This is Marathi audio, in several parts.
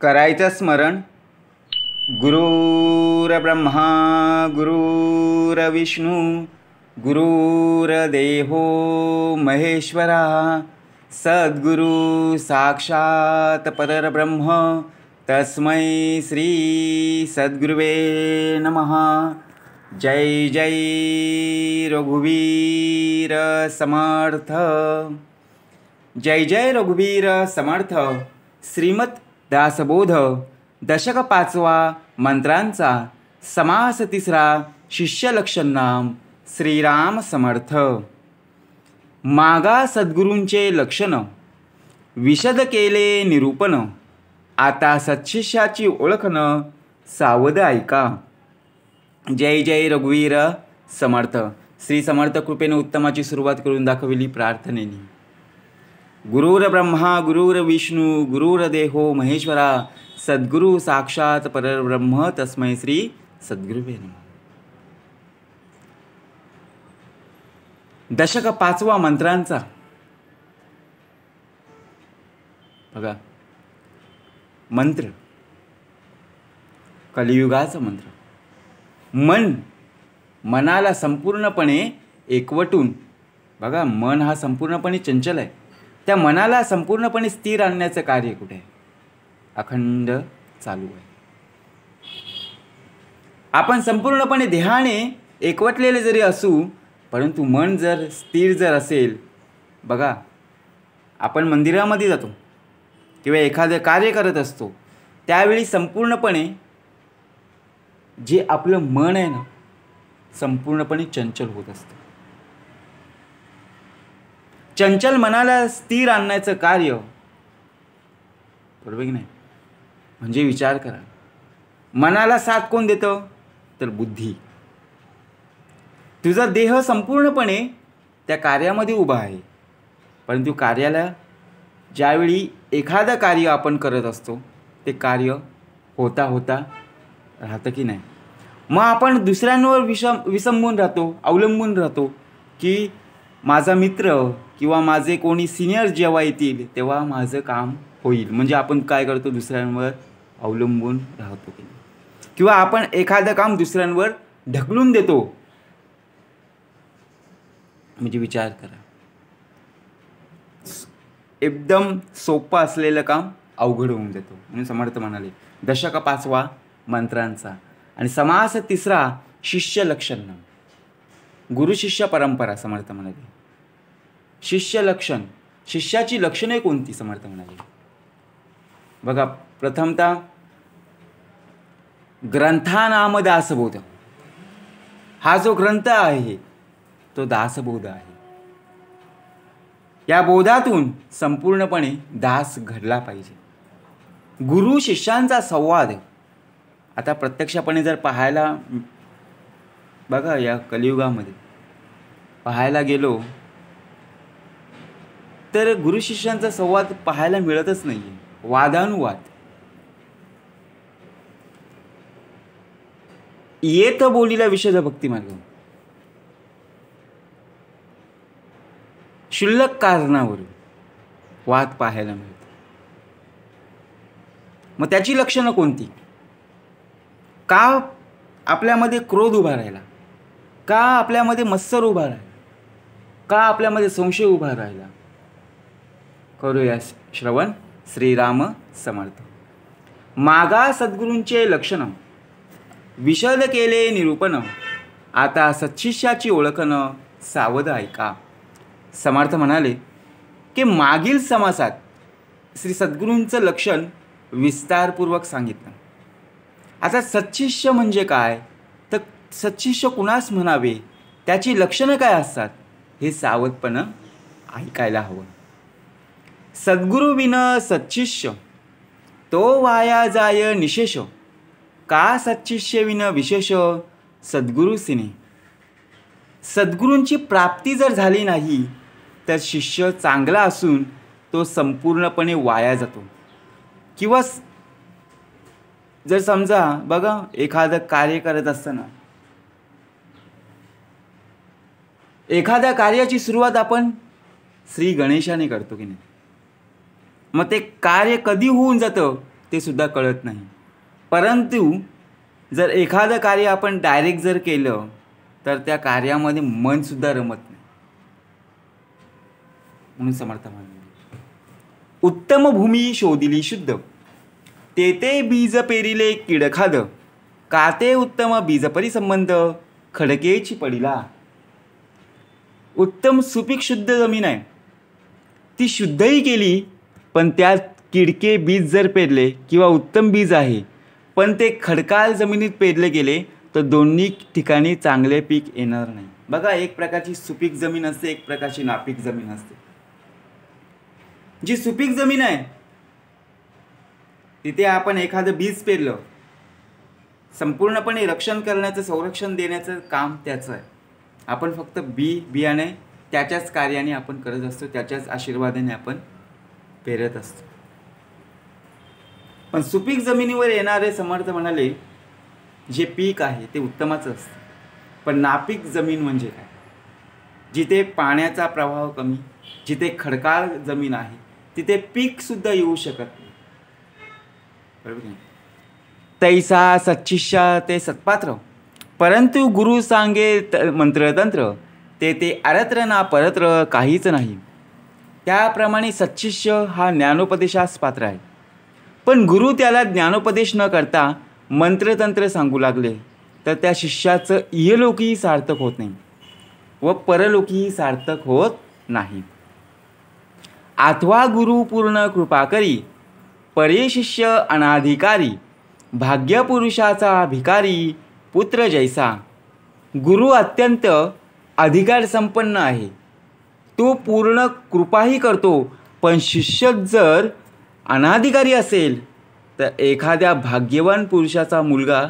करायचं स्मरण. गुरुर्ब्रह्मा गुरुर्विष्णू गुरुर्देवो महेश्वरा सद्गुरु साक्षात परब्रह्म तस्मै श्री सद्गुरुवे नमः. जय जय रघुवीर समर्थ. जय जय रघुवीर समर्थ. श्रीमद दासबोध दशक 5वा मंत्रांचा समास 3रा शिष्यलक्षण नाम श्रीराम समर्थ. मागा सद्गुरूंचे लक्षण विशद केले निरूपण. आता सत्शिष्याची ओळखण सावध ऐका. जय जय रघुवीर समर्थ. श्री समर्थ कृपेने उत्तमाची सुरुवात करून दाखविली प्रार्थनेने. गुरुर्ब्रह्मा गुरुर्विष्णू गुरुर्देवो महेश्वरा सद्गुरु साक्षात परब्रह्म तस्मै श्री सद्गुरुवे नमः. दशक 5वा मंत्रांचा बघा मंत्र, कलियुगाचा मंत्र. मनाला संपूर्णपणे एकवटून, बघा मन हा संपूर्णपणे चंचल आहे, त्या मनाला संपूर्णपणे स्थिर आणण्याचं कार्य कुठे आहे? अखंड चालू आहे. आपण संपूर्णपणे देहाने एकवटलेले जरी असू, परंतु मन जर स्थिर जर असेल, बघा आपण मंदिरामध्ये जातो किंवा एखादं कार्य करत असतो, त्यावेळी संपूर्णपणे जे आपलं मन आहे ना, संपूर्णपणे चंचल होत असतं. चंचल मनाला स्थिर आणण्याचं कार्य, बरोबर की नाही? म्हणजे विचार करा, मनाला साथ कोण देतं? तर बुद्धी. तुझा देह संपूर्णपणे त्या कार्यामध्ये उभा आहे, परंतु कार्याला ज्यावेळी एखादं कार्य आपण करत असतो, ते कार्य होता होता राहतं की नाही? मग आपण दुसऱ्यांवर विसंबून राहतो, अवलंबून राहतो की माझा मित्र किंवा माझे कोणी सिनियर जेव्हा येतील तेव्हा माझं काम होईल. म्हणजे आपण काय करतो? दुसऱ्यांवर अवलंबून राहतो की नाही? किंवा आपण एखादं काम दुसऱ्यांवर ढकलून देतो. म्हणजे विचार करा, एकदम सोपं असलेलं काम अवघड होऊन देतो. म्हणून समर्थ म्हणाले दशक 5वा मंत्रांचा आणि समास 3रा शिष्य लक्षण. गुरु शिष्य परंपरा. समर्थ म्हणाले शिष्य लक्षण, शिष्याची लक्षणे कोणती? समर्थ म्हणाले बघा, प्रथमतः ग्रंथानाम दासबोध. हा जो ग्रंथ आहे तो दासबोध आहे. या बोधातून संपूर्णपणे दास घडला पाहिजे. गुरु शिष्यांचा संवाद. आता प्रत्यक्षपणे जर पाहायला, बघा या कलियुगामध्ये पाहायला गेलो तर गुरु शिष्यांचा संवाद पाहायला मिळतच नाही. वादानुवाद. येत बोलीला विशद भक्ती मार्ग. क्षुल्लक कारणावरून वाद पाहायला मिळतो. मग त्याची लक्षणं कोणती? का आपल्यामध्ये क्रोध उभा राहिला? का आपल्यामध्ये मत्सर उभा राहिला? का आपल्यामध्ये संशय उभा राहिला? करूया श्रवण. श्रीराम समर्थ. मागा सद्गुरूंचे लक्षण विशद केले निरूपण. आता सत्शिष्याची ओळखण सावध ऐका. समर्थ म्हणाले की मागील समासात श्री सद्गुरूंचं लक्षण विस्तारपूर्वक सांगितलं. आता सत्शिष्य म्हणजे काय, तर सत्शिष्य कुणास म्हणावे, त्याची लक्षणं काय असतात, हे सावधपणे ऐकायला हवं. सद्गुरु विन सत्शिष्य तो वाया जाय निशेष. का सत्शिष्य विन विशेष सद्गुरु सिने. सद्गुरूंची प्राप्ती जर झाली नाही तर शिष्य चांगला असून तो संपूर्णपणे वाया जातो. किंवा जर समजा बघा एखादं कार्य करत असताना एखाद्या कार्याची सुरुवात आपण श्री गणेशाने करतो की नाही, मग ते कार्य कधी होऊन जातं ते सुद्धा कळत नाही. परंतु जर एखादं कार्य आपण डायरेक्ट जर केलं तर त्या कार्यामध्ये मन सुद्धा रमत नाही. म्हणून समर्थ म्हणाले, उत्तम भूमी शोधिली शुद्ध, तेथे बीज पेरिले कीड खाद, काते उत्तम बीज परिसंबंध, खडकेची पडिला. उत्तम सुपीक शुद्ध जमीन आहे, ती शुद्धही केली, पण त्यात किडके बीज जर पेरले किंवा उत्तम बीज आहे पण ते खडकाळ जमिनीत पेरले गेले तर दोन्ही ठिकाणी चांगले पीक येणार नाही. बघा, एक प्रकारची सुपीक जमीन असते, एक प्रकारची नापीक जमीन असते. जी सुपीक जमीन आहे तिथे आपण एखादं बीज पेरलं, संपूर्णपणे रक्षण करण्याचं, संरक्षण देण्याचं काम त्याचं आहे. आपण फक्त बियाणे त्याच्याच कार्याने आपण करत असतो, त्याच्याच आशीर्वादाने आपण पेरत असतो. पण सुपीक जमिनीवर येणारे समर्थ म्हणाले, जे पीक आहे ते उत्तमाचं असतं. पण नापीक जमीन म्हणजे काय? जिथे पाण्याचा प्रवाह कमी, जिथे खडकाळ जमीन आहे तिथे पीक सुद्धा येऊ शकत नाही. बरोबर नाही? तैसा सच्शिष्य ते सत्पात्र, परंतु गुरु सांगे मंत्रतंत्र, ते अरत्र ना परत्र काहीच नाही. त्याप्रमाणे सच्शिष्य हा ज्ञानोपदेशास पात्र आहे, पण गुरु त्याला ज्ञानोपदेश न करता मंत्रतंत्र सांगू लागले तर त्या शिष्याचं इहलोकीही सार्थक होत नाही व परलोकीही सार्थक होत नाही. अथवा गुरु पूर्ण कृपा करी, परे शिष्य अनाधिकारी, भाग्यपुरुषाचा भिकारी, पुत्र जैसा. गुरु अत्यंत अधिकार संपन्न आहे, तो पूर्ण कृपाही करतो, पण शिष्य जर अनाधिकारी असेल तर एखाद्या भाग्यवान पुरुषाचा मुलगा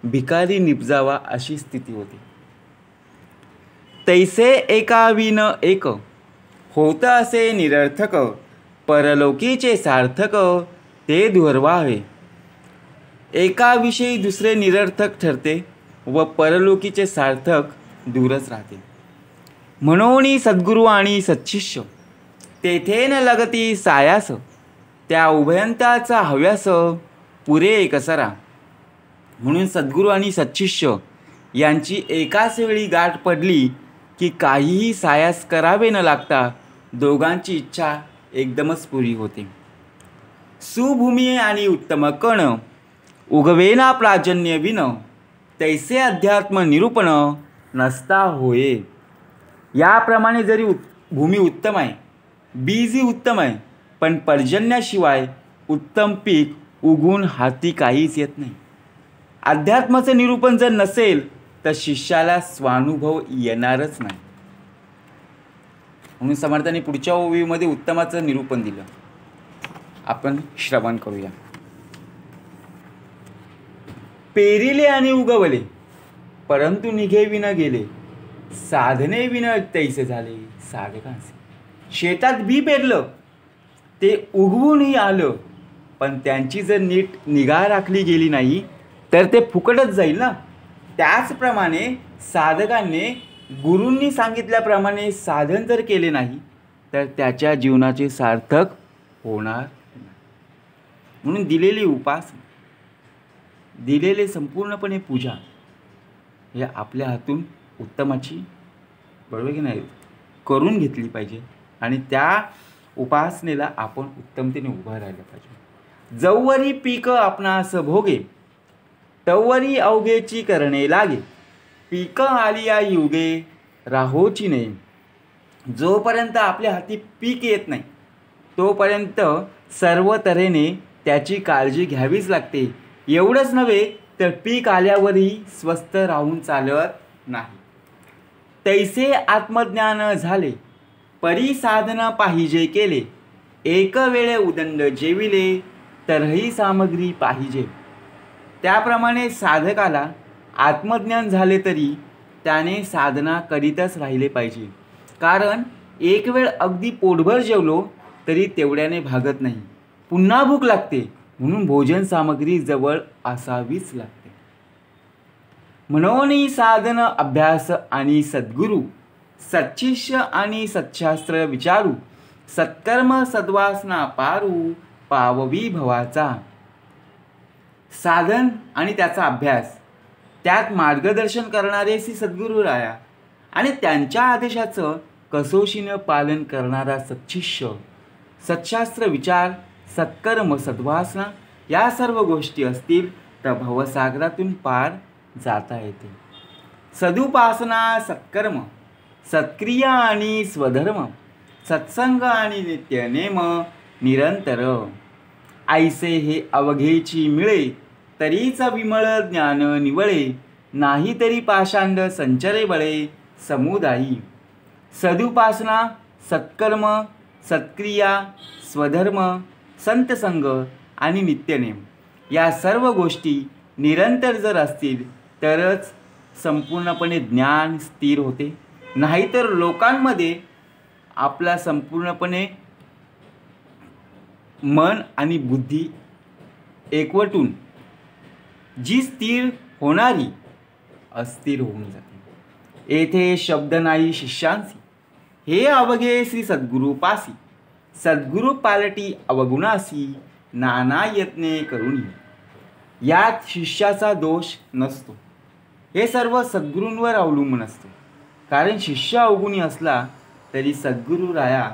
भिकारी निपजावा अशी स्थिती होते. तैसे एकाविन एक, होत असे निरर्थक, परलोकीचे सार्थक ते दुर्वाहे. एकाविषयी दुसरे निरर्थक ठरते व परलोकीचे सार्थक दूरच राहते. म्हणून सद्गुरू आणि सच्शिष्य तेथे न लगती सायास, त्या उभयंताचा हव्यास पुरे कसरा. म्हणून सद्गुरू आणि सच्शिष्य यांची एकाच वेळी गाठ पडली की काहीही सायास करावे न लागता दोघांची इच्छा एकदमच पुरी होते. सुभूमी आणि उत्तम कण, उगवेना प्राजन्य विन, तैसे अध्यात्म निरूपण नसता होये. याप्रमाणे जरी भूमी उत्तम आहे, बीजही उत्तम आहे, पण पर्जन्याशिवाय उत्तम पीक उगून हाती काहीच येत नाही. अध्यात्माचं निरूपण जर नसेल तर शिष्याला स्वानुभव येणारच नाही. म्हणून समर्थांनी पुढच्या ओवीमध्ये उत्तमाचं निरूपण दिलं, आपण श्रवण करूया. पेरिले आणि उगवले, परंतु निघे विन गेले, साधने विन तैसे झाले साधकांचे. शेतात बी पेरलं, ते उगवूनही आलं, पण त्यांची जर नीट निगा राखली गेली नाही तर ते फुकटच जाईल ना. त्याचप्रमाणे साधकांनी गुरूंनी सांगितल्याप्रमाणे साधन जर केले नाही तर त्याच्या जीवनाचे सार्थक होणार नाही. म्हणून दिलेली उपासना, दिलेले संपूर्णपणे पूजा हे आपल्या हातून उत्तमाची, बरोबर की नाही, करून घेतली पाहिजे आणि त्या उपासनेला आपण उत्तमतेने उभं राहिलं पाहिजे. जवरी पीक आपणास भोगे, तवरी अवघेची करणे लागे, पीक आलिया युगे राहोची नाही. जोपर्यंत आपल्या हाती पीक येत नाही तोपर्यंत सर्व तऱ्हेने त्याची काळजी घ्यावीच लागते. एवढंच नव्हे तर पीक आल्यावरही स्वस्थ राहून चालत नाही. तैसे आत्मज्ञान झाले, परी साधना पाहिजे केले, एक वेळे उदंड जेविले, तरही सामग्री पाहिजे. त्याप्रमाणे साधकाला आत्मज्ञान झाले तरी त्याने साधना करीतच राहिले पाहिजे. कारण एक वेळ अगदी पोटभर जेवलो तरी तेवढ्याने भागत नाही, पुन्हा भूक लागते. म्हणून भोजन सामग्री जवळ असावीच लागते. म्हणून साधन अभ्यास आणि सद्गुरू, सच्शिष्य आणि सच्छास्त्र विचारू, सत्कर्म सद्वासना पारू पाववी भवाचा. साधन आणि त्याचा अभ्यास, त्यात मार्गदर्शन करणारे श्री सद्गुरू राया आणि त्यांच्या आदेशाचं कसोशीनं पालन करणारा सच्शिष्य, सत्शास्त्र विचार, सत्कर्म, सद्वासना या सर्व गोष्टी असतील तर भवसागरातून पार जाता येते. सदुपासना, सत्कर्म, सत्क्रिया आणि स्वधर्म, सत्संग आणि नित्यनेम निरंतर, ऐसे हे अवघेची मिळे तरीच विमळ ज्ञान निवळे, नाही तरी पाषांड संचरे बळे समुदायी. सदुपासना, सत्कर्म, सत्क्रिया, स्वधर्म, संतसंग आणि नित्यनेम या सर्व गोष्टी निरंतर जर असतील तरच संपूर्णपणे ज्ञान स्थिर होते. नाहीतर लोकांमध्ये आपला संपूर्णपणे मन आणि बुद्धी एकवटून जी स्थिर होणारी अस्थिर होऊन जाते. येथे शब्द नाही शिष्यांसी, हे अवघे श्री सद्गुरू पासी, सद्गुरू पालटी अवगुणासी, नाना यत्ने करुणी. यात शिष्याचा दोष नसतो. हे सर्व सद्गुरूंवर अवलंबून असते. कारण शिष्य अवगुणी असला तरी सद्गुरू राया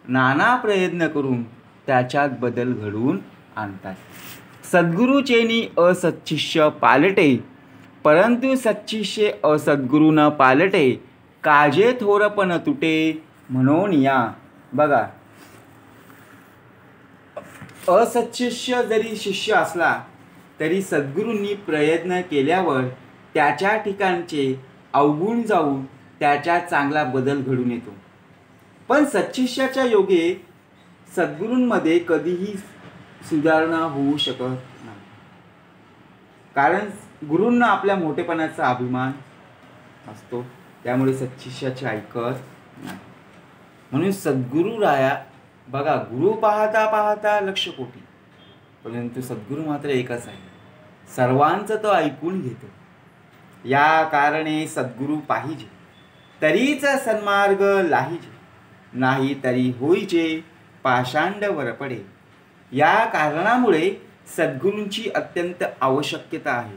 नाना प्रयत्न करून त्याच्यात बदल घडवून आणतात. सद्गुरूचेनी असत्शिष्य पालटे, परंतु सच्शिष्य असद्गुरू न पालटे, काजे थोरपण तुटे म्हणून या. बघा, असत्शिष्य जरी शिष्य असला तरी सद्गुरूंनी प्रयत्न केल्यावर त्याच्या ठिकाणचे अवगुण जाऊन त्याच्यात चांगला बदल घडून येतो. पण सच्शिष्याच्या योगे सद्गुरूंमध्ये कधीही सुधारणा होऊ शकत नाही. कारण गुरूंना आपल्या मोठेपणाचा अभिमान असतो, त्यामुळे सच्शिष्याचे ऐकत नाही. म्हणून सद्गुरू राया, बघा, गुरु पाहता पाहता लक्ष कोटी, परंतु सद्गुरू मात्र एकच आहे, सर्वांचं तो ऐकून घेतो. या कारणे सद्गुरू पाहिजे तरीच सन्मार्ग लाहिजे, नाही तरी होईचे पाषांड वर पडे. या कारणामुळे सद्गुरूंची अत्यंत आवश्यकता आहे.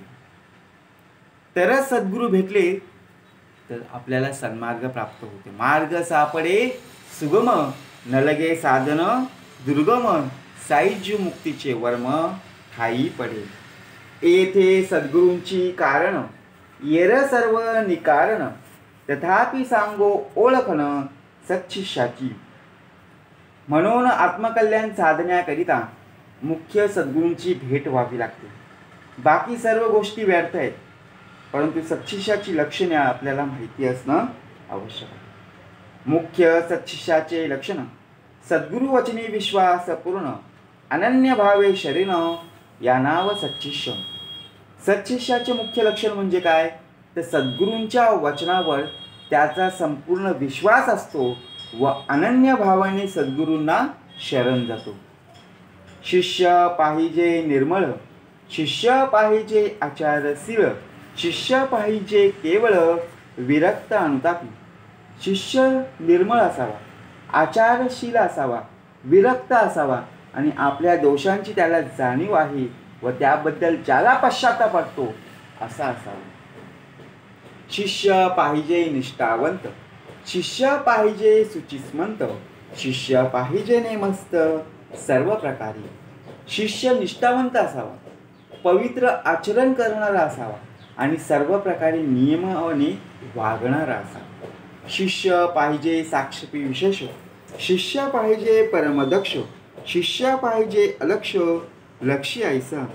तरच सद्गुरू भेटले तर आपल्याला सन्मार्ग प्राप्त होते. मार्ग सापडे सुगम, न लगे साधन दुर्गम, साईज्य मुक्तीचे वर्म ठाई पडे. येथे सद्गुरूंची कारण येर सर्व निकारण, तथापि सांगो ओळखण सच्शिष्याची. म्हणून आत्मकल्याण साधण्याकरिता मुख्य सद्गुरूंची भेट व्हावी लागते. बाकी सर्व गोष्टी व्यर्थ आहेत, परंतु सच्शिष्याची लक्षणे आपल्याला माहिती असणं आवश्यक आहे. मुख्य सच्शिष्याचे लक्षण: सद्गुरू वचनी विश्वास पूर्ण, अनन्य भावे शरीर, या नाव सच्शिष्य. सच्शिष्याचे मुख्य लक्षण म्हणजे काय? तर सद्गुरूंच्या वचनावर त्याचा संपूर्ण विश्वास असतो व अनन्य भावाने सद्गुरूंना शरण जातो. शिष्य पाहिजे निर्मळ, शिष्य पाहिजे आचारशील, शिष्य पाहिजे केवळ विरक्त अनुतापी. शिष्य निर्मळ असावा, आचारशील असावा, विरक्त असावा आणि आपल्या दोषांची त्याला जाणीव आहे व त्याबद्दल ज्याला पश्चाताप वाटतो असा असावा. शिष्य पाहिजे निष्ठावंत, शिष्य पाहिजे सुचिस्मंत, शिष्य पाहिजे नेमस्त सर्व प्रकारे. शिष्य निष्ठावंत असावा, पवित्र आचरण करणारा असावा आणि सर्व प्रकारे नियमाने वागणारा असावा. शिष्य पाहिजे साक्षी विशेष, शिष्य पाहिजे परमदक्ष, शिष्य पाहिजे अलक्ष लक्षी ऐसा.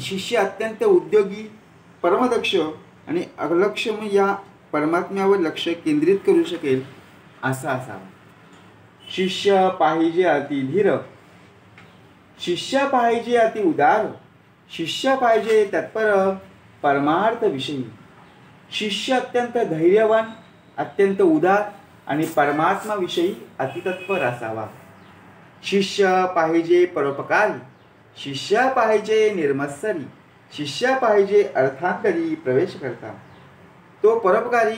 शिष्य अत्यंत उद्योगी, परमदक्ष आणि अलक्षम या परमात्म्यावर लक्ष केंद्रित करू शकेल असा असावा. शिष्य पाहिजे अतिधीर, शिष्य पाहिजे अति उदार, शिष्य पाहिजे तत्पर परमार्थ विषयी. शिष्य अत्यंत धैर्यवान, अत्यंत उदार आणि परमात्मा-विषयी अतितत्पर असावा. शिष्य पाहिजे परोपकारी, शिष्य पाहिजे निर्मत्सरी, शिष्य पाहिजे अर्थांतरी प्रवेश करता. तो परोपकारी,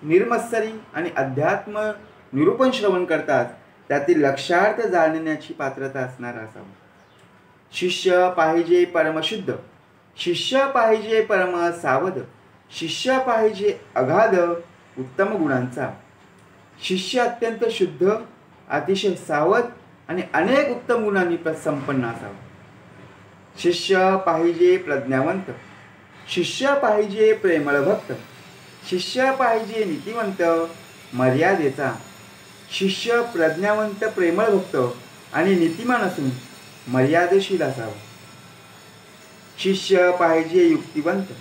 निर्मत्सरी आणि अध्यात्म निरूपण श्रवण करतात त्यातील लक्षार्थ जाणण्याची पात्रता असणारा असावा. शिष्य पाहिजे परमशुद्ध, शिष्य पाहिजे परम सावध, शिष्य पाहिजे अगाध उत्तम गुणांचा, शिष्य अत्यंत शुद्ध, अतिशय सावध आणि अनेक उत्तम गुणांनी संपन्न असावा. शिष्य पाहिजे प्रज्ञावंत, शिष्य पाहिजे प्रेमळ भक्त, शिष्य पाहिजे नीतिवंत मर्यादेचा, शिष्य प्रज्ञावंत प्रेमळ भक्त आणि नीतिमान असून मर्यादेशील असावा. शिष्य पाहिजे युक्तिवंत,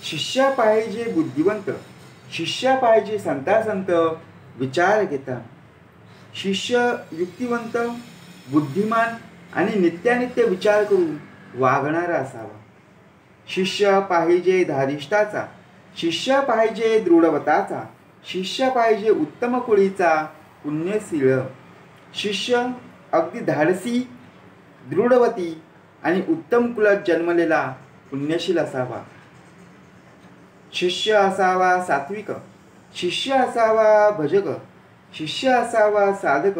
शिष्य पाहिजे बुद्धिवंत, शिष्य पाहिजे संतासंत विचार घेता, शिष्य युक्तिवंत बुद्धिमान आणि नित्यानित्य विचार करून वागणारा असावा. शिष्य पाहिजे धारिष्ठाचा, शिष्य पाहिजे दृढवताचा, शिष्य पाहिजे उत्तम कुळीचा पुण्यशील, शिष्य अगदी धाडसी दृढवती आणि उत्तम कुलात जन्मलेला पुण्यशील असावा. शिष्य असावा सात्विक, शिष्य असावा भजक, शिष्य असावा साधक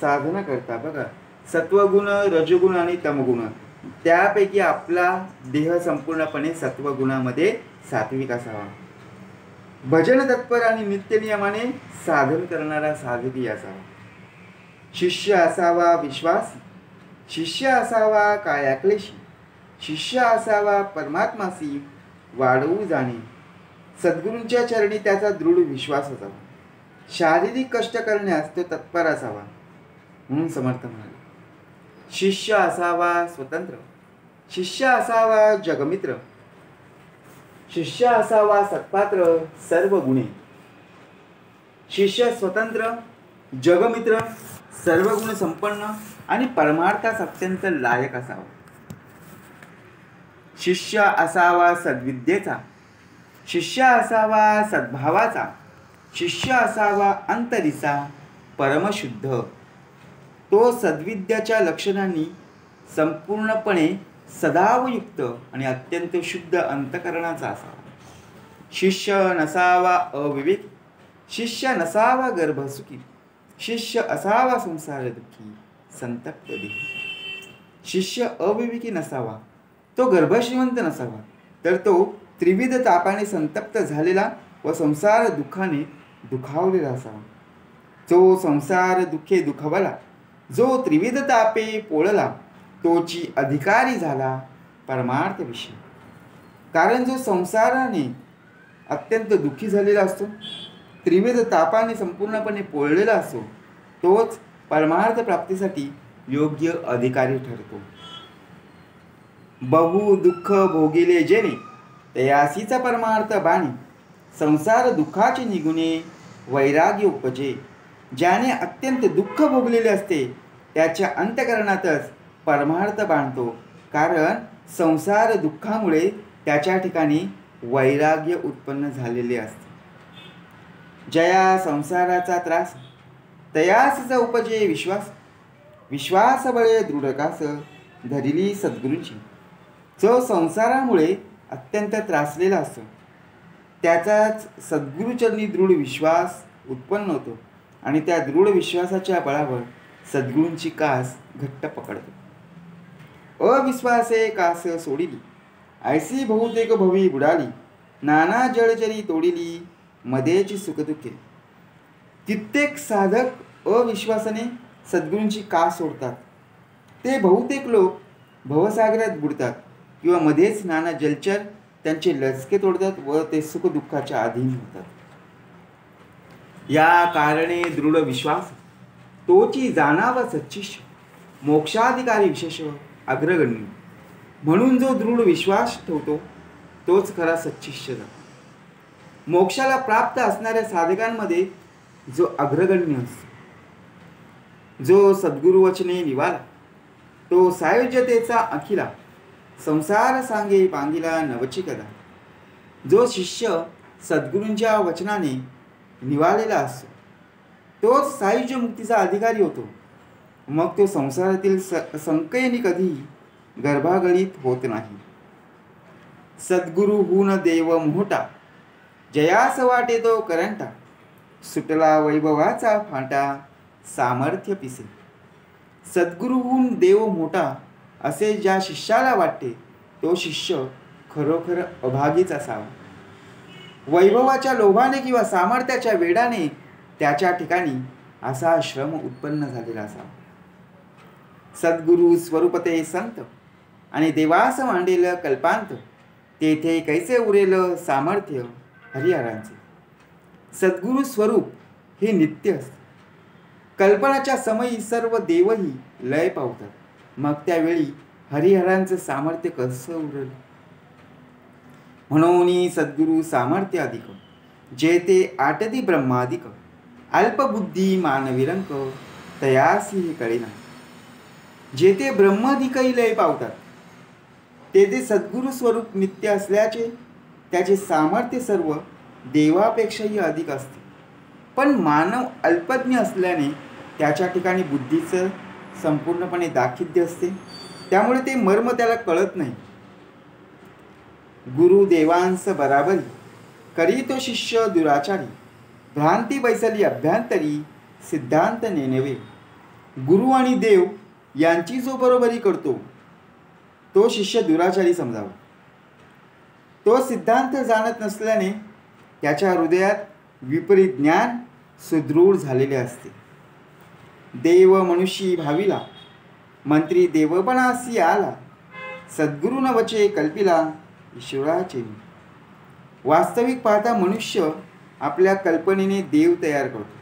साधना करता. बघा, सत्वगुण, रजगुण आणि तमगुण, त्यापैकी आपला देह संपूर्णपणे सत्वगुणामध्ये सात्विक असावा. भजन तत्पर आणि नित्यनियमाने साधन करणारा साधकी असावा. शिष्य असावा विश्वासी, शिष्य असावा कायाक्लेशी, शिष्य असावा परमात्मासी वाढवू जाणे. सद्गुरूंच्या चरणी त्याचा दृढ विश्वास असावा. शारीरिक कष्ट करण्यास तो तत्पर असावा. म्हणून समर्थ म्हणाले, शिष्य असावा स्वतंत्र, शिष्य असावा जगमित्र, शिष्य असावा सत्पात्र सर्व गुणे. शिष्य स्वतंत्र, जगमित्र, सर्व गुण संपन्न आणि परमार्थास अत्यंत लायक असावा. शिष्य असावा सद्विद्येचा, शिष्य असावा सद्भावाचा, शिष्य असावा अंतरीचा परमशुद्ध. तो सद्विद्याच्या लक्षणांनी संपूर्णपणे सदावयुक्त आणि अत्यंत शुद्ध अंतकरणाचा असावा. शिष्य नसावा अविवेकी, शिष्य नसावा गर्भसुखी, शिष्य असावा संसार दुःखी संतप्त देही. शिष्य अविवेकी नसावा, तो गर्भश्रीमंत नसावा, तर तो त्रिविध तापाने संतप्त झालेला व संसार दुःखाने दुखावलेला असावा. जो संसार दुःखे दुखावला, जो त्रिविध तापे पोळला, तोची अधिकारी झाला परमार्थ विषय. कारण जो संसाराने अत्यंत दुःखी झालेला असतो, त्रिविध तापाने संपूर्णपणे पोळलेला असतो, तोच परमार्थ प्राप्तीसाठी योग्य अधिकारी ठरतो. बहु दुःख भोगिले जेणे, तयासीचा परमार्थ बाणे, संसार दुःखाचे निगुणे वैराग्य उपजे. ज्याने अत्यंत दुःख भोगलेले असते त्याच्या अंतःकरणातच परमार्थ बांधतो, कारण संसार दुःखामुळे त्याच्या ठिकाणी वैराग्य उत्पन्न झालेले असते. जया संसाराचा त्रास, तयासचा उपजे विश्वास, विश्वास बळे दृढकास धरिली सद्गुरूंची. जो संसारामुळे अत्यंत त्रासलेला असतो, त्याचाच सद्गुरूचरणी दृढ विश्वास उत्पन्न होतो आणि त्या दृढ विश्वासाच्या बळावर सद्गुरूंची कास घट्ट पकडतो. अविश्वासे कास सोडिली, ऐसी बहुतेक भवी बुडाली, नाना जळचरी तोडिली मध्येची सुखदुःखे. कित्येक साधक अविश्वासाने सद्गुरूंची कास सोडतात. ते बहुतेक लोक भवसागरात बुडतात किंवा मध्येच नाना जलचर त्यांचे लचके तोडतात व ते सुखदुःखाच्या अधीन होतात. या कारणे दृढ विश्वास तोची जाणावा सच्चिष्य, मोक्षाधिकारी विशेष अग्रगण्य. म्हणून जो दृढ विश्वास ठेवतो तोच खरा सच्चिष्य जातो. मोक्षाला प्राप्त असणाऱ्या साधकांमध्ये जो अग्रगण्य असतो, जो सद्गुरु वचने निवाला, तो सायुज्यतेचा अखिला, संसार सांगे पांगिला नवची कदा. जो शिष्य सद्गुरूंच्या वचनाने निवालेला असतो तोच सायुज्य मुक्तीचा अधिकारी होतो. मग तो संसारातील संकयनी कधी गर्भागणित होत नाही. सद्गुरु हुन देव मोठा, जयास वाटे तो करंटा, सुटला वैभवाचा फाटा सामर्थ्य पिसे. सद्गुरुहून देव मोठा असे ज्या शिष्याला वाटते तो शिष्य खरोखर अभागीच असावा. वैभवाच्या लोभाने किंवा सामर्थ्याच्या वेडाने त्याच्या ठिकाणी असा श्रम उत्पन्न झालेला असावा. सद्गुरु स्वरूपते संत आणि देवास मांडेल कल्पांत, तेथे कैसे उरेल सामर्थ्य हरिहरांचे. सद्गुरु स्वरूप हे नित्य असते. कल्पनाच्या समयी सर्व देवही लय पावतात. मग त्यावेळी हरिहरांचं सामर्थ्य कसं उरेल. म्हणून सद्गुरु सामर्थ्य अधिक, जेते आटती ब्रह्माधिक. अल्पबुद्धी मानविरंक, तयासी हे कळेना. जेथे ब्रह्माधिकही लय पावतात तेथे सद्गुरु स्वरूप नित्य असल्याचे त्याचे सामर्थ्य सर्व देवापेक्षाही अधिक असते. पण मानव अल्पज्ञ असल्याने त्याच्या ठिकाणी बुद्धीचं संपूर्णपणे दाखिद्य असते. त्यामुळे ते मर्म त्याला कळत नाही. गुरु देवांस बराबरी, करी तो शिष्य दुराचारी. भ्रांती बैसली अभ्यंतरी, सिद्धांत नेनवे. गुरु आणि देव यांची जो बरोबरी करतो तो शिष्य दुराचारी समजावा. तो सिद्धांत जाणत नसल्याने त्याच्या हृदयात विपरीत ज्ञान सुदृढ झालेले असते. देव मनुष्य भाविला, मंत्री देवपणासी आला. सद्गुरू न वचे कल्पिला, ईश्वराचे. वास्तविक पाहता मनुष्य आपल्या कल्पनेने देव तयार करतो.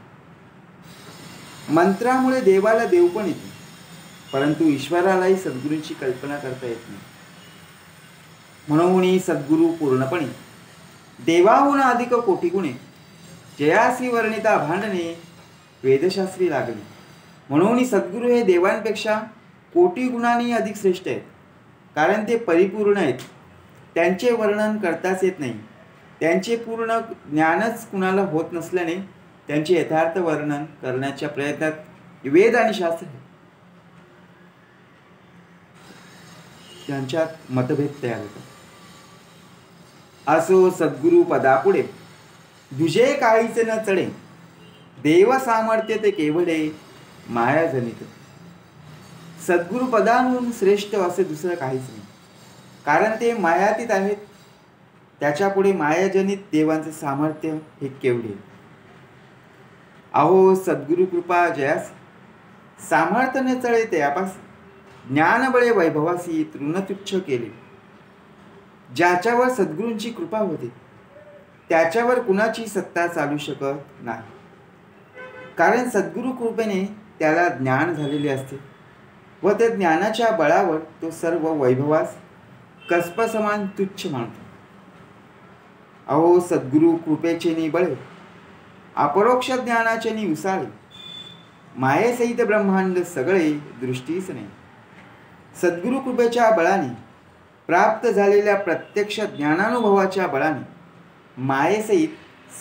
मंत्रामुळे देवाला देव पण येते, परंतु ईश्वरालाही सद्गुरूंची कल्पना करता येत नाही. म्हणून सद्गुरू पूर्णपणे देवाहून अधिक कोटी गुणे, जयासी वर्णिता भांडणे वेदशास्त्री लागली. म्हणून सद्गुरू हे देवांपेक्षा कोटी गुणांनी अधिक श्रेष्ठ आहेत. कारण ते परिपूर्ण आहेत. त्यांचे वर्णन करताच येत नाही. त्यांचे पूर्ण ज्ञानच कुणाला होत नसल्याने त्यांचे यथार्थ वर्णन करण्याच्या प्रयत्नात वेद आणि शास्त्र त्यांच्यात मतभेद तयार होतात. असो सद्गुरु पदापुढे दुजे काहीच न चढे. देव सामर्थ्य ते केवढे मायाजनित. सद्गुरु पदाहून श्रेष्ठ असे दुसरं काहीच नाही. कारण ते मायातीत आहेत. त्याच्यापुढे मायाजनित देवांचे सामर्थ्य हे केवढे. अहो सद्गुरु कृपा जयास, सामर्थ्य न चळे तयापास. ज्ञानबळे वैभवासी तृणतुच्छ केले. ज्याच्यावर सद्गुरूंची कृपा होते त्याच्यावर कुणाची सत्ता चालू शकत नाही. कारण सद्गुरु कृपेने त्याला ज्ञान झालेले असते व त्या ज्ञानाच्या बळावर तो सर्व वैभवास कसपसमान तुच्छ मानतो. अहो सद्गुरु कृपेचे नि बळे, अपरोक्ष ज्ञानाचे नि उसाळे. मायेसहित ब्रह्मांड सगळे दृष्टीस नाही. सद्गुरु कृपेच्या बळाने प्राप्त झालेल्या प्रत्यक्ष ज्ञानानुभवाच्या बळाने मायेसहित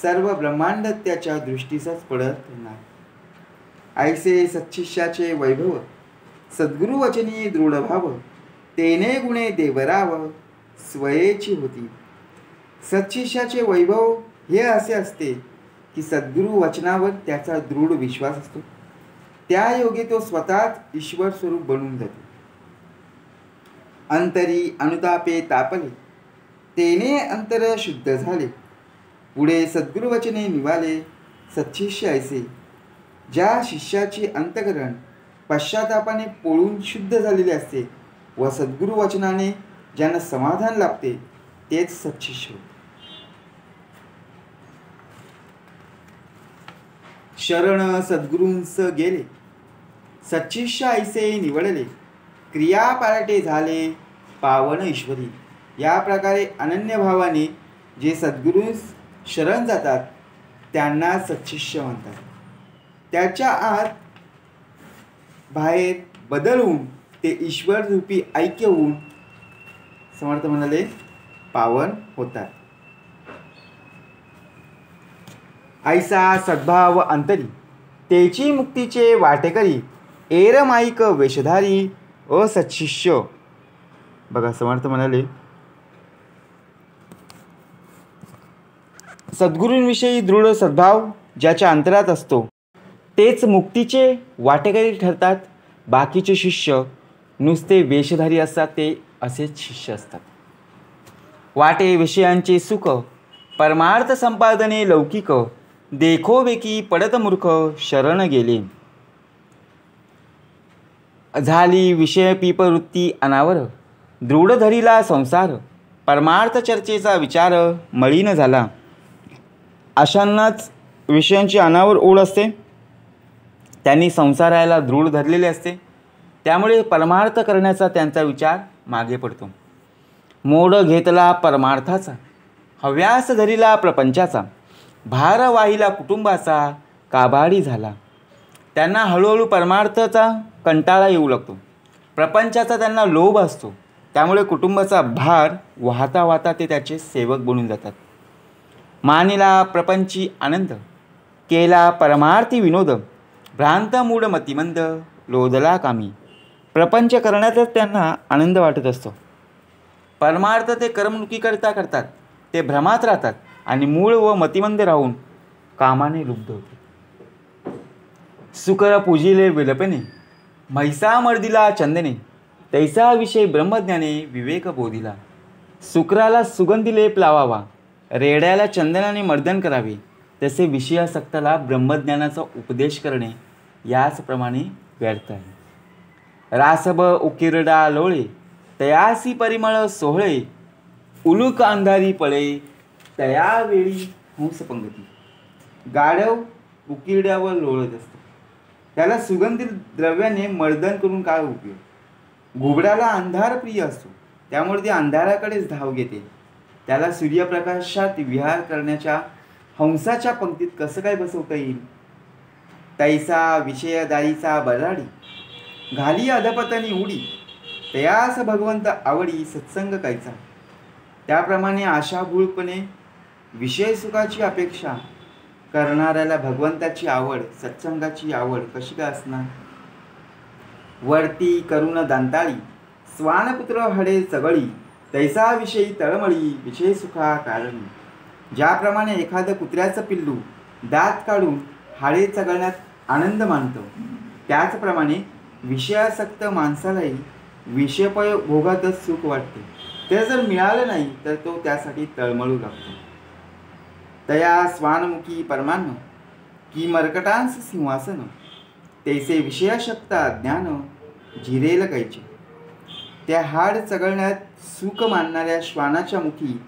सर्व ब्रह्मांड त्याच्या दृष्टीसच पडत नाही. ऐसे सच्छिष्याचे वैभव, सद्गुरु वचनी दृढ भाव. तेने गुणे देवराव, स्वयेची होती. सच्छिष्याचे वैभव हे असे असते की सद्गुरु वचनावर त्याचा दृढ विश्वास असतो. त्या योगे तो स्वतःच ईश्वर स्वरूप बनून जातो. अंतरी अनुतापे तापले, तेने अंतर शुद्ध झाले. पुढे सद्गुरु वचने निवाले. सच्छिष्य ऐसे, ज्या शिष्याचे अंतकरण पश्चातापाने पोळून शुद्ध झालेले असते व सद्गुरु वचनाने ज्यांना समाधान लाभते तेच सच्छिष्य. शरण सद्गुरूंस गेले, सच्छिष्य ऐसे निवडले. क्रिया पालटे झाले पावन ईश्वरी. या प्रकारे अनन्य भावाने जे सद्गुरूंस शरण जातात त्यांना सच्छिष्य म्हणतात. त्याच्या आत बाहेर बदलून ते ईश्वर रूपी ऐक्य होऊन समर्थ म्हणाले पावन होतात. ऐसा सद्भाव अंतरी, तेची मुक्तीचे वाटेकरी. एरमाईक वेशधारी असच्छिष्य. बघा समर्थ म्हणाले सद्गुरूंविषयी दृढ सद्भाव ज्याच्या अंतरात असतो तेच मुक्तीचे वाटेकरी ठरतात. बाकीचे शिष्य नुसते वेशधारी असतात ते असेच शिष्य असतात. वाटे विषयांचे सुख, परमार्थ संपादने लौकिक, देखोबेकी पडत मूर्ख शरण गेले. झाली विषय पीपवृत्ती अनावर, दृढ धरीला संसार, परमार्थ चर्चेचा विचार मळीन झाला. अशांनाच विषयांची अनावर ओढ असते, त्यांनी संसाराला दृढ धरलेले असते, त्यामुळे परमार्थ करण्याचा त्यांचा विचार मागे पडतो. मोड घेतला परमार्थाचा, हव्यास धरीला प्रपंचाचा, भार वाहिला कुटुंबाचा, काबाडी झाला. त्यांना हळूहळू परमार्थाचा कंटाळा येऊ लागतो. प्रपंचाचा त्यांना लोभ असतो, त्यामुळे कुटुंबाचा भार वाहता वाहता ते त्याचे सेवक बनून जातात. मानिला प्रपंची आनंद, केला परमार्थी विनोद, भ्रांत मूढ मतिमंद, लोदला कामी. प्रपंच करण्यातच त्यांना आनंद वाटत असतो. परमार्थ ते करमणुकी करतात, ते भ्रमात राहतात आणि मूळ व मतिमंद राहून कामाने लुब्ध होते. सुकर पूजिले विलपणे, म्हैसा मर्दिला चंदने, तैसा विषय ब्रह्मज्ञाने विवेक बोधिला. सुकराला सुगंधी लेप लावावा, रेड्याला चंदनाने मर्दन करावे, तसे विषयासक्ताला ब्रह्मज्ञानाचा उपदेश करणे याचप्रमाणे व्यर्थ आहे. रासब उकिरडा लोळे, तयासी परिमळ सोहळे, उलूक अंधारी पळे, तयावेळी हंस पंगती. गाढव उकिरड्यावर लोळत असतो, त्याला सुगंधित द्रव्याने मर्दन करून काय उपयोग. घुबडाला अंधार प्रिय असतो, त्यामुळे ते अंधाराकडेच धाव घेते. त्याला सूर्यप्रकाशात विहार करण्याच्या हंसाच्या पंक्तीत कसं काय बसवता येईल. तैसा विषयदारीचा बराडी, घाली अधपतनी उडी, तयास भगवंत आवडी सत्संग कायचा. त्याप्रमाणे आशाभूळपणे विषय सुखाची अपेक्षा करणाऱ्याला भगवंताची आवड, सत्संगाची आवड कशी काय असणार. वरती करुण दांताळी, स्वानपुत्र हडे चगळी, तैसा विषयी तळमळी, विषय सुखा कारणी. ज्याप्रमाणे एखादं कुत्र्याचं पिल्लू दात काढून हाडे चगळण्यात आनंद मानतो, त्याचप्रमाणे विषयासक्त माणसालाही विषयभोगातच सुख वाटते. ते जर मिळालं नाही तर तो त्यासाठी तळमळू लागतो. तया स्वानमुखी परमान्न, की मर्कटांस सिंहासन, तैसे विषयाशक्ता ज्ञान झिरेल कैचे. त्या हाड चगळण्यात सुख मानणाऱ्या श्वानाच्या मुखी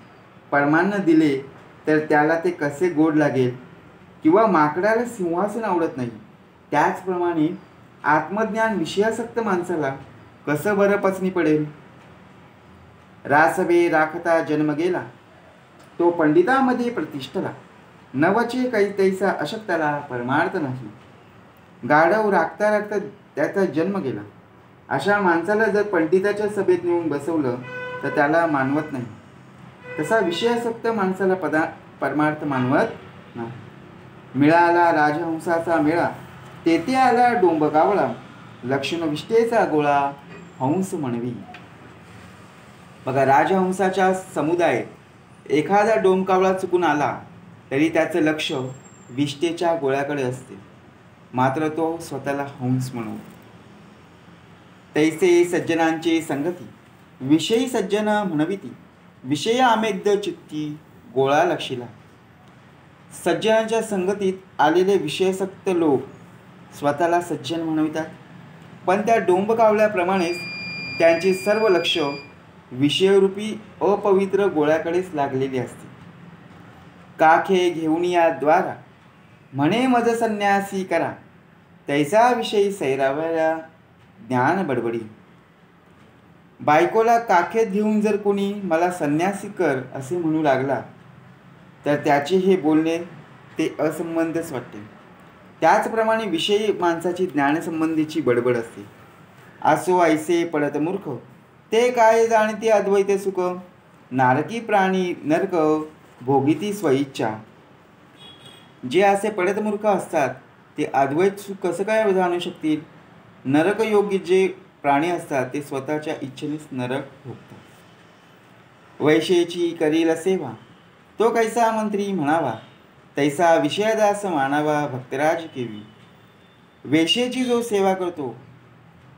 परमान्न दिले तर त्याला ते कसे गोड लागेल. किंवा माकडाला सिंहासन आवडत नाही, त्याचप्रमाणे आत्मज्ञान विषयासक्त माणसाला कसं बरं पचनी पडेल. रासबे राखता जन्म गेला, तो पंडितामध्ये प्रतिष्ठला, नवचे काही तैसा अशक्ताला परमार्थ नाही. गाढव राखता राखता त्याचा जन्म गेला, अशा माणसाला जर पंडिताच्या सभेत नेऊन बसवलं तर त्याला मानवत नाही. तसा विषयासक्त माणसाला परमार्थ मानवत नाही. मिळाला राजहंसाचा मेळा, तेथे आला डोंबकावळा, लक्ष्मण विष्टेचा गोळा हंस म्हणवी. बघा, राजहंसाच्या समुदायात एखादा डोंबकावळा चुकून आला तरी त्याचं लक्ष विष्टेच्या गोळ्याकडे असते, मात्र तो स्वतःला हंस म्हणतो. तैसे सज्जनांचे संगती, विषयी सज्जन म्हणविती, विषय आमेद्य चित्ती गोळा लक्षिला. सज्जनांच्या संगतीत आलेले विषयासक्त लोक स्वतःला सज्जन म्हणवितात, पण त्या डोंबकावळ्याप्रमाणेच त्यांचे सर्व लक्ष विषयरूपी अपवित्र गोळ्याकडेच लागलेले असते. काखे घेऊन या द्वारा, म्हणे मज संन्यासी करा, तैसा विषयी सैरावया ज्ञान बडबडी. बायकोला काखेत घेऊन जर कोणी मला संन्यासी कर असे म्हणू लागला तर त्याचे हे बोलणे ते असंबंधच वाटते. त्याचप्रमाणे विषयी माणसाची ज्ञानसंबंधीची बडबड असते. असो ऐसे पडत मूर्ख, ते काय जाणते अद्वैत सुख, नारकी प्राणी नरक भोगिती स्वइच्छा. जे असे पडत मूर्ख असतात ते अद्वैत सुख कसं काय जाणू शकतील. नरक योगी जे प्राणी असतात ते स्वतःच्या इच्छेनेच नरक भोगतात. वैशेची करील सेवा, तो कैसा मंत्री म्हणावा, तैसा विषयदास मानावा भक्तराज केवी. वेशेची जो सेवा करतो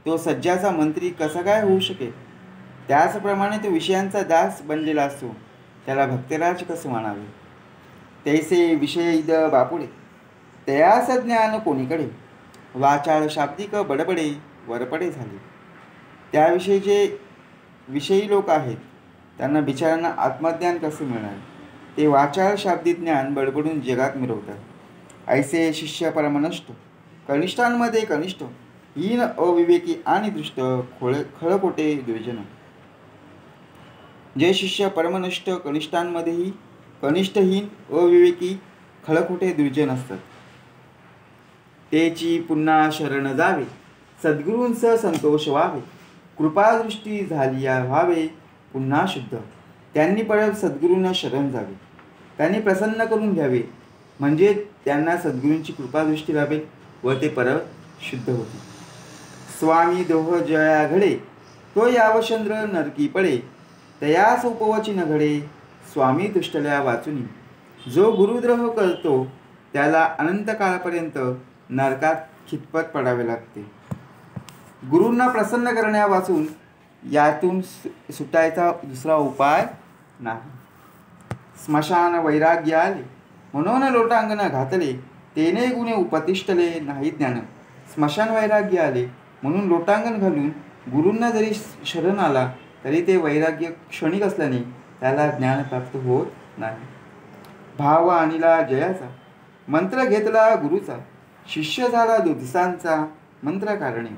तो सज्जाचा मंत्री कसा काय होऊ शकेल? त्याचप्रमाणे तो विषयांचा दास बनलेला असतो, त्याला भक्तराज कसं मानावे? तैसे विषयीद बापुडे तयास ज्ञान कोणीकडे, वाचाळ शाब्दिक बडबडे वरपडे झाले. त्याविषयी जे विषयी लोक आहेत त्यांना बिचाऱ्यांना आत्मज्ञान कसे मिळणार? ते वाचाळ शाब्दिक ज्ञान बडबडून जगात मिरवतात. ऐसे शिष्य परमनष्ट, कनिष्ठांमध्ये कनिष्ठ, हीन अविवेकी आणि दृष्ट, खळकोटे दुर्जन. जे शिष्य परमनष्ट, कनिष्ठांमध्येही कनिष्ठहीन, अविवेकी, खळखोटे दुर्जन असतात, तेची पुन्हा शरण जावे, सद्गुरूंस संतोष व्हावे, कृपादृष्टी झालिया व्हावे पुन्हा शुद्ध. त्यांनी परत सद्गुरूंना शरण जावे, त्यांनी प्रसन्न करून घ्यावे, म्हणजे त्यांना सद्गुरूंची कृपादृष्टी लाभेल व ते परत शुद्ध होते. स्वामी दोह जया घडे, तो यावचंद्र नरकी पडे, तयास उपवची न घडे, स्वामी तुष्टल्या वाचुनी. जो गुरुद्रोह करतो त्याला अनंत काळापर्यंत नरकात खितपत पडावे लागते. गुरूंना प्रसन्न करण्यापासून यातून सुटायचा दुसरा उपाय नाही. स्मशान वैराग्य आले, म्हणून लोटांगण घातले, तेने गुणे उपतिष्ठले नाही ज्ञान. स्मशान वैराग्य आले म्हणून लोटांगण घालून गुरूंना जरी शरण आला तरी ते वैराग्य क्षणिक असल्याने त्याला ज्ञान प्राप्त होत नाही. भाव आणिला जयाचा, मंत्र घेतला गुरुचा, शिष्य झाला दिवसांचा मंत्र कारणे.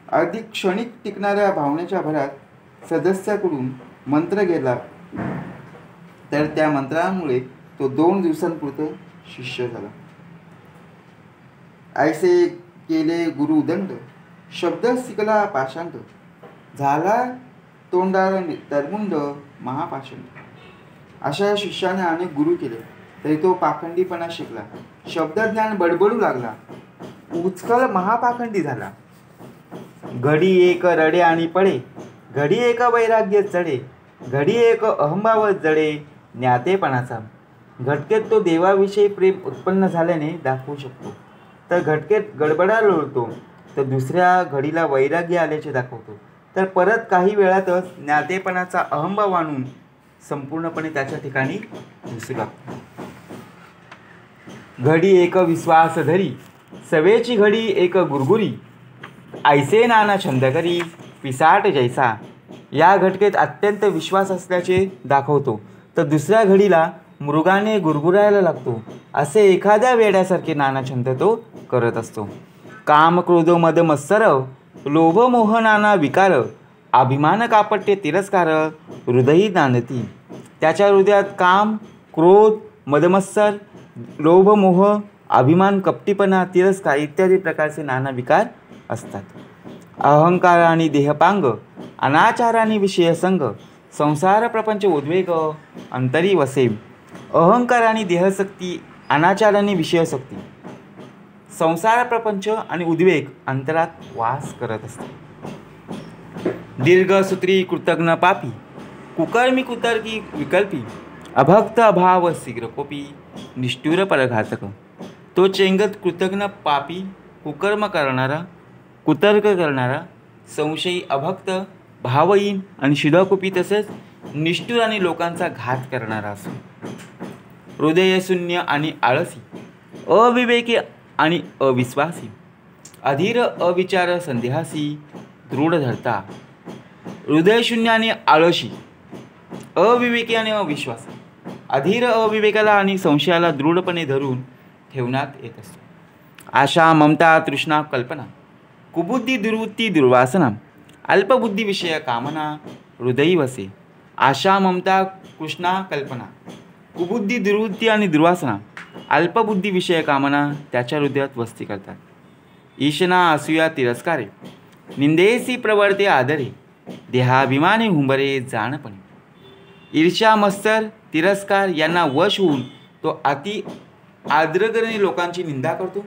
अगदी क्षणिक टिकणाऱ्या भावनेच्या भरात सदस्याकडून मंत्र गेला तर त्या मंत्रामुळे तो 2 दिवसांपुरते शिष्य झाला. ऐसे केले गुरु दंड, शब्द शिकला पाषांत, झाला तोंडाला तरमुंड महापाषाण. अशा शिष्याने अनेक गुरु केले तरी तो पाखंडीपणा शिकला, शब्दज्ञान बडबडू लागला, उचकल महापाखंडी झाला. घडी एक रडे आणि पडे, घडी एक वैराग्य चढे, घडी एक अहंभाव जडे ज्ञातेपणाचा. घटकेत तो देवाविषयी प्रेम उत्पन्न झाल्याने दाखवू शकतो, तर घटकेत गडबडा लोळतो, तर दुसऱ्या घडीला वैराग्य आल्याचे दाखवतो, तर परत काही वेळातच ज्ञातेपणाचा अहंभाव आणून संपूर्णपणे त्याच्या ठिकाणी दिसू लागतो. घडी एक विश्वास धरी, सवेची घडी एक गुरगुरी, ऐसे नाना छंद करी पिसाट जैसा. या घटकेत अत्यंत विश्वास असल्याचे दाखवतो, तर दुसऱ्या घडीला मृगाने गुरगुरायला लागतो, असे एखाद्या वेड्यासारखे नाना छंद तो करत असतो. काम क्रोध मद मत्सर, लोभ मोह नाना विकार, अभिमान कापट्य तिरस्कार हृदयी नांदती. त्याच्या हृदयात काम, क्रोध, मदमत्सर, लोभ मोह, अभिमान, कपटीपणा, तिरस्कार इत्यादी प्रकारचे नाना विकार असतात. अहंकार आणि देहपांग, अनाचार आणि विषयसंग, संसार प्रपंच उद्वेग अंतरी वसे. अहंकार आणि देहशक्ती, अनाचार आणि विषयशक्ती, संसार प्रपंच आणि उद्वेग अंतरात वास करत असतात. दीर्घसूत्री कृतज्ञ पापी, कुकर्मी कुतर्की विकल्पी, अभक्त अभाव शीघ्रकोपी, निष्ठुर परघातक. तो चेंगत कृतज्ञ पापी, कुकर्म करणारा, कुतर्क करणारा, संशयी, अभक्त, भावहीन आणि शिधाकोपी तसेच निष्ठुर आणि लोकांचा घात करणारा असो. हृदयशून्य आणि आळसी, अविवेकी आणि अविश्वासी, अधीर, अविचार, संदेहासी, दृढ धरता. हृदयशून्य आणि आळशी, अविवेकी आणि अविश्वासी, अधीर, अविवेकाला आणि संशयाला दृढपणे धरून ठेवण्यात येत असतो. आशा, ममता, तृष्णा, कल्पना, कुबुद्धी, दुर्वृत्ती, दुर्वासना, अल्पबुद्धी, विषय, कामना हृदयी वसे. आशा, ममता, तृष्णा, कल्पना, कुबुद्धी, दुर्वृत्ती आणि दुर्वासना, अल्पबुद्धी, विषय, कामना त्याच्या हृदयात वस्ती करतात. ईशना, असूया, तिरस्कारे, निंदेसी प्रवर्ते आदरे, देहाभिमाने हुंबरे जाणपणे. ईर्ष्या, मत्सर, तिरस्कार यांना वश होऊन तो अति आदरगणे लोकांची निंदा करतो.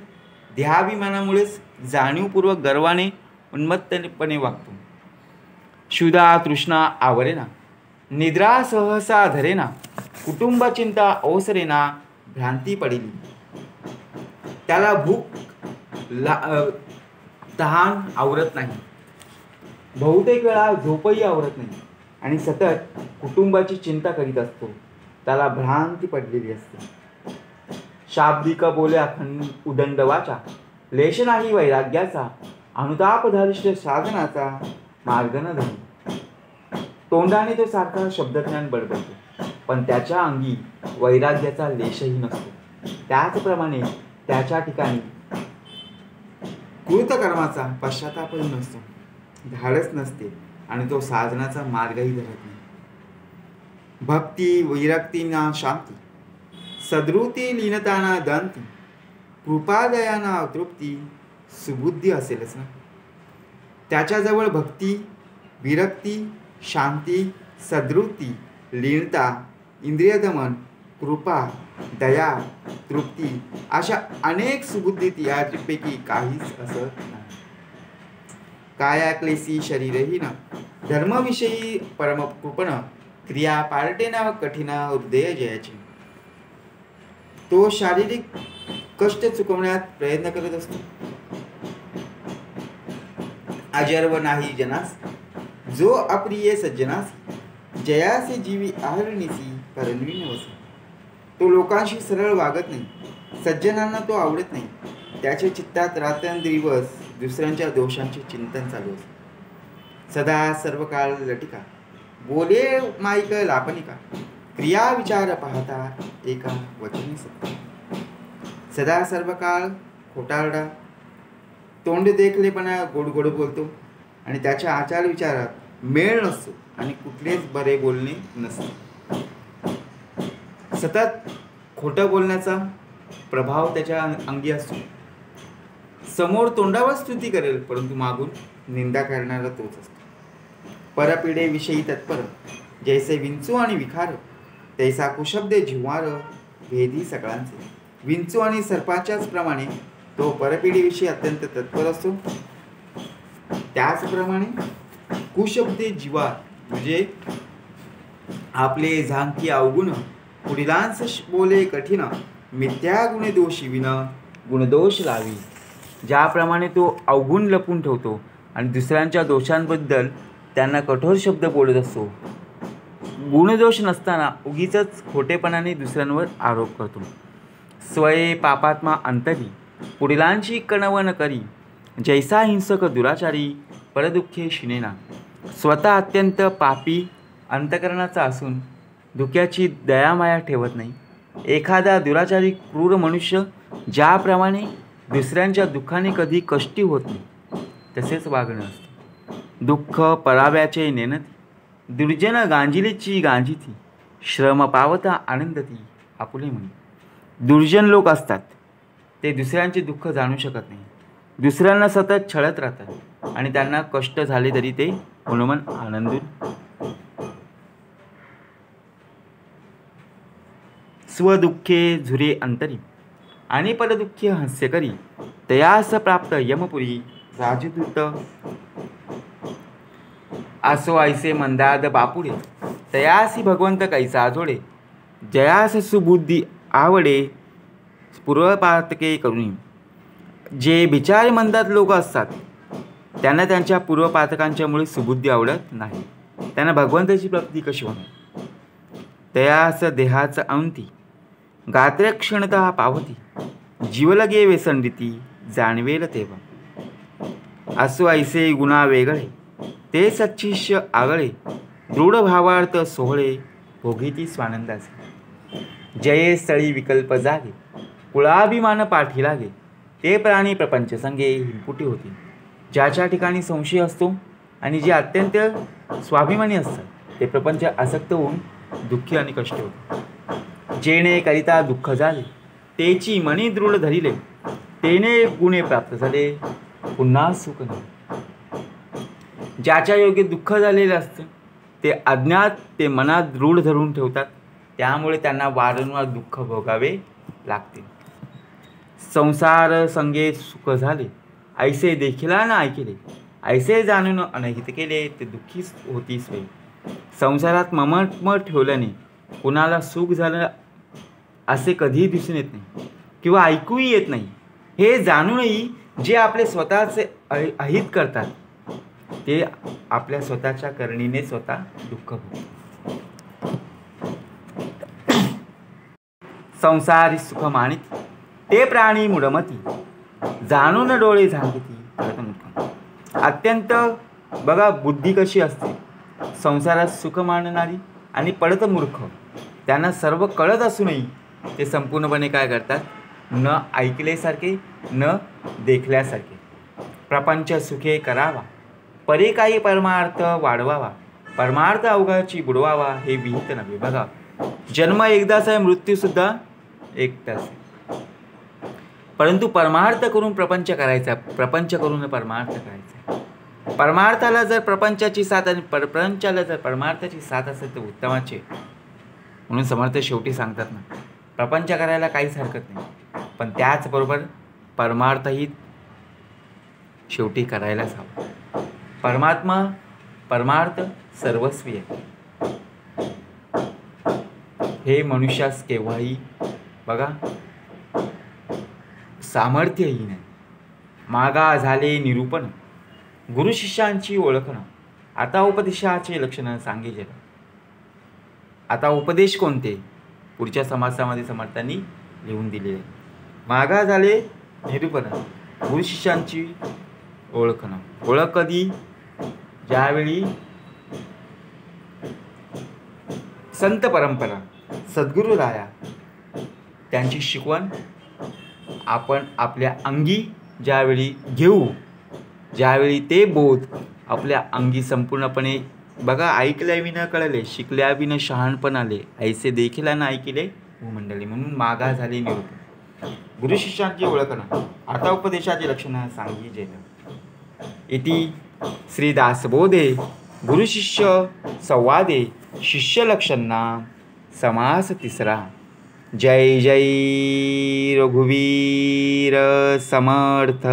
देहाभिमानामुळेच जाणीवपूर्वक गर्वाने उन्मत्तपणे वागतो. क्षुधा, तृष्णा आवरेना, निद्रा सहसा धरेना, कुटुंब चिंता ओसरेना भ्रांती पडिली. त्याला भूक तहान आवरत नाही, बहुतेक वेळा झोपही आवरत नाही आणि सतत कुटुंबाची चिंता करीत असतो. त्याला भ्रांती पडलेली असते. शाब्दिक बोले अखंड उदंड वाचा, लेश नाही वैराग्याचा, अनुताप धरिष्ठ साधनाचा, मार्ग न धरी. तोंडाने तो सारखा शब्दज्ञान बडबडतो, पण त्याच्या अंगी वैराग्याचा लेशही नसतो. त्याचप्रमाणे त्याच्या ठिकाणी कृतकर्माचा पश्चातापही नसतो, धाडस नसते आणि तो साधनाचा मार्गही धरत नाही. भक्ती विरक्ती ना शांती, सद्वृत्ती लीनता ना दंती, कृपादया ना तृप्ती, सुबुद्धी असेलच ना. त्याच्याजवळ भक्ती, विरक्ती, शांती, सद्वृत्ती, लीनता, इंद्रिय दमन, कृपा, दया, तृप्ती अशा अनेक सुबुद्धीत यापैकी काहीच असत नाही. काया क्लेशी शरीरहीन, धर्मविषयी परमकृपण, क्रिया पार्टेना कठीणा हृदय जयाची. तो शारीरिक कष्ट चुकवण्यात प्रयत्न करत असतो. अजर्व नाही जनास, जो अप्रिय सज्जनास, जयासे जीवी आहरणीसी परन्वी नवसी. तो लोकांशी सरळ वागत नाही, सज्जनांना तो आवडत नाही. त्याच्या चित्तात रात्रंदिवस दुसऱ्यांच्या दोषांचे चिंतन चालू असते. सदा सर्व काळ लटिका, बोले माईक लापनिका, क्रिया विचार पाहता एका वचनी सत्य. सदा सर्व काळ खोटारडा, तोंड देखलेपणा गोड गोड बोलतो आणि त्याच्या आचार विचारात मेळ नसतो आणि कुठलेच बरे बोलणे नसते. सतत खोटं बोलण्याचा प्रभाव त्याच्या अंगी असतो. समोर तोंडावर स्तुती करेल, परंतु मागून निंदा करणारा तोच असतो. परपिढेविषयी तत्पर, जैसे विंचू आणि विखार, तैसा कुशब्दे जिव्हार, भेदी सगळ्यांचे. विंचू आणि सर्पाच्याच प्रमाणे तो परपिढीविषयी अत्यंत तत्पर असतो. त्याचप्रमाणे कुशब्दे जिव्हार म्हणजे आपले झांकी अवगुण, पुढिलांस बोले कठीण, मिथ्या गुणे दोषी विन गुणदोष लावी. ज्याप्रमाणे तो अवगुण लपून ठेवतो आणि दुसऱ्यांच्या दोषांबद्दल त्यांना कठोर शब्द बोलत असतो, गुणदोष नसताना उगीचच खोटेपणाने दुसऱ्यांवर आरोप करतो. स्वये पापात्मा अंतरी, पुढिलांची कणवण करी, जैसा हिंसक दुराचारी, परदुःखे शिनेना. स्वतः अत्यंत पापी अंतकरणाचा असून धुक्याची दयामाया ठेवत नाही. एखादा दुराचारी क्रूर मनुष्य ज्याप्रमाणे दुसऱ्यांच्या दुःखाने कधी कष्टी होत नाही, तसेच वागणं असते. दुःख पराव्याचे नेनती, दुर्जन गांजिलीची गांजिती, श्रम पावता आनंदती आपुले म्हणे. दुर्जन लोक असतात, ते दुसऱ्यांचे दुःख जाणू शकत नाही, दुसऱ्यांना सतत छळत राहतात आणि त्यांना कष्ट झाले तरी ते मनोमन आनंदून. स्वदुःखे झुरे अंतरी आणि परदुःखे हास्य करी, तयास प्राप्त यमपुरी राजदूत. आसो ऐसे मंदाद बापुडे, तयासी भगवंत कैसा जोडे, जयास सुबुद्धी आवडे पूर्वपातके करुणी. जे बिचारे मंदात लोक असतात त्यांना त्यांच्या पूर्वपातकांच्यामुळे सुबुद्धी आवडत नाही. त्यांना भगवंताची प्राप्ती कशी होणार. तयास देहाचं अंती, गात्रक्षणता पावती, जीवलगे वेसंडिती जाणवेल तेव्हा. असो ऐसे गुणा वेगळे, ते सच्चिष्य आगळे, दृढ भावार्थ सोहळे भोगीती स्वानंदाचे. जये स्थळी विकल्प जागे, कुळाभिमान पाठी लागे, ते प्राणी प्रपंच संगे हिंपुटी होती. ज्याच्या ठिकाणी संशय असतो आणि जे अत्यंत स्वाभिमानी असतात ते प्रपंच आसक्त होऊन दुःखी आणि कष्ट होते. जेणे करिता दुःख झाले, तेची मनी दृढ धरिले, तेने गुणे प्राप्त झाले, पुन्हा सुख नाही. ज्याच्या योग्य दुःख झालेलं असतं ते अज्ञात ते मनात दृढ धरून ठेवतात, त्यामुळे त्यांना वारंवार दुःख भोगावे लागते. संसार संगे सुख झाले, ऐसे देखिला ना ऐकले, ऐसे जाणून अनहित केले, ते दुःखी होतीस होई. संसारात ममत ठेवल्याने कुणाला सुख झालं असे कधीही दिसून येत नाही किंवा ऐकूही येत नाही. हे जाणूनही जे आपले स्वतःचे अहित करतात ते आपल्या स्वतःच्या करणीने स्वतः दुःख भोगतो. संसारी सुख मानिती ते प्राणी मूढमती, जाणून डोळे झांगती. अत्यंत बघा बुद्धी कशी असते. संसारात सुख मानणारी आणि पडत मूर्ख, त्यांना सर्व कळत असूनही ते संपूर्णपणे काय करतात, न ऐकल्यासारखे न देखल्यासारखे. प्रपंच सुखे करावा, परे काही परमार्थ वाढवावा, परमार्थ अवघाची बुडवावा हे विहित नव्हे. बघा, जन्म एकदाच आहे, मृत्यूसुद्धा एकटाच आहे. परंतु परमार्थ करून प्रपंच करायचा, प्रपंच करून परमार्थ करायचा. परमार्थाला जर प्रपंचाची साथ आणि प्रपंचाला जर परमार्थाची साथ असेल तर उत्तमाचे. म्हणून समर्थ शेवटी सांगतात ना, प्रपंच करायला काहीच हरकत नाही, पण त्याचबरोबर परमार्थही शेवटी करायलाच हवा. परमात्मा परमार्थ सर्वस्वी आहे. हे मनुष्यास केव्हाही बघा सामर्थ्यही नाही. मागा झाले निरूपण, गुरु शिष्यांची ओळखणं. आता उपदेशाचे लक्षण सांगितले. आता उपदेश कोणते, पुढच्या समासामध्ये समर्थांनी लिहून दिलेले. मागा झाले निरूपण, गुरु शिष्यांची ओळखणं. ओळख कधी, ज्यावेळी संत परंपरा, सद्गुरू राया त्यांची शिकवण आपण आपल्या अंगी ज्यावेळी घेऊ, ज्यावेळी ते बोध आपल्या अंगी संपूर्णपणे बघा, ऐकल्या कळले, शिकल्या शहाणपण आले, ऐसे देखील न ऐकिले भूमंडळी. म्हणून मागा झाले निरूपण, गुरु शिष्यांची ओळखणं. आता उपदेशाची लक्षणं सांगितले. इति श्री दासबोधे गुरु शिष्य संवादे शिष्य लक्षणा समास तिसरा. जय जय रघुवीर समर्थ.